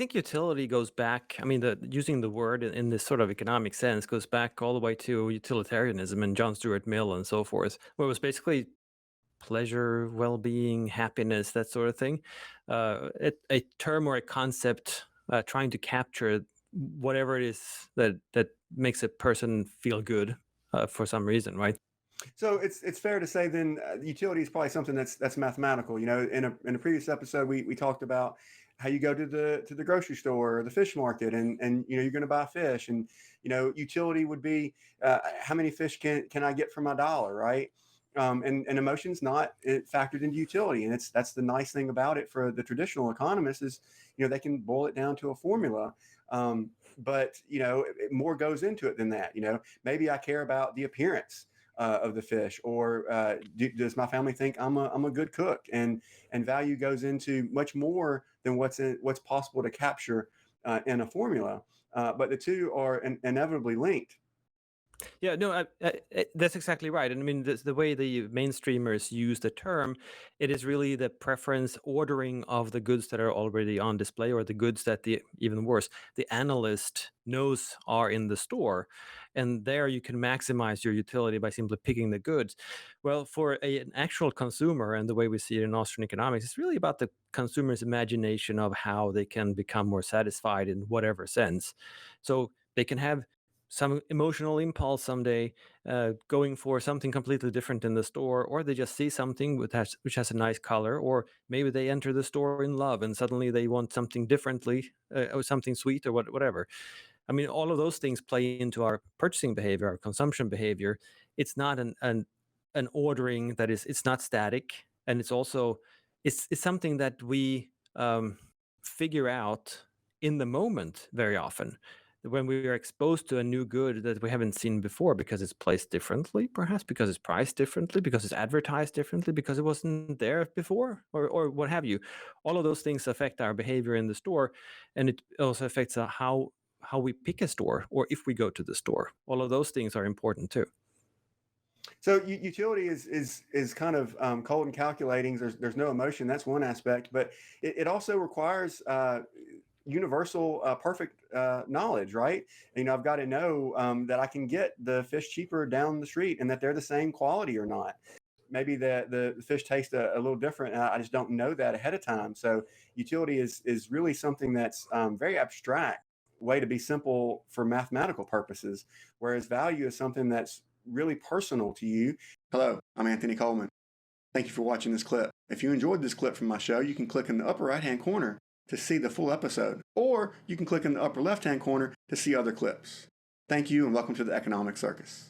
think utility goes back. I mean, using the word in this sort of economic sense goes back all the way to utilitarianism and John Stuart Mill and so forth, where it was basically pleasure, well-being, happiness, that sort of thing. A term or a concept trying to capture whatever it is that makes a person feel good for some reason, right? So it's fair to say then utility is probably something that's mathematical. You know, in a previous episode we talked about how you go to the grocery store or the fish market and you know you're going to buy fish and you know utility would be how many fish can I get for my dollar, right? And emotions not factored into utility, and that's the nice thing about it for the traditional economists is you know they can boil it down to a formula. But you know more goes into it than that. You know maybe I care about the appearance of the fish, or does my family think I'm a good cook? And value goes into much more than what's possible to capture in a formula. But the two are inevitably linked. Yeah, no, that's exactly right. And I mean, the way the mainstreamers use the term, it is really the preference ordering of the goods that are already on display, or the goods that the even worse, the analyst knows are in the store, and there you can maximize your utility by simply picking the goods. Well, for an actual consumer, and the way we see it in Austrian economics, it's really about the consumer's imagination of how they can become more satisfied in whatever sense. So they can have some emotional impulse someday, going for something completely different in the store, or they just see something which has a nice color, or maybe they enter the store in love and suddenly they want something differently, or something sweet, or whatever. I mean, all of those things play into our purchasing behavior, our consumption behavior. It's not an ordering that is, it's not static, and it's also, it's something that we figure out in the moment very often when we are exposed to a new good that we haven't seen before, because it's placed differently, perhaps because it's priced differently, because it's advertised differently, because it wasn't there before, or what have you. All of those things affect our behavior in the store, and it also affects how we pick a store, or if we go to the store. All of those things are important too. So utility is kind of cold and calculating. There's no emotion. That's one aspect, but it also requires universal perfect knowledge, right? You know, I've got to know that I can get the fish cheaper down the street and that they're the same quality or not. Maybe the fish taste a little different, and I just don't know that ahead of time. So utility is really something that's very abstract way to be simple for mathematical purposes, whereas value is something that's really personal to you. Hello, I'm Anthony Coleman. Thank you for watching this clip. If you enjoyed this clip from my show, you can click in the upper right-hand corner to see the full episode, or you can click in the upper left-hand corner to see other clips. Thank you and welcome to the Economic Circus.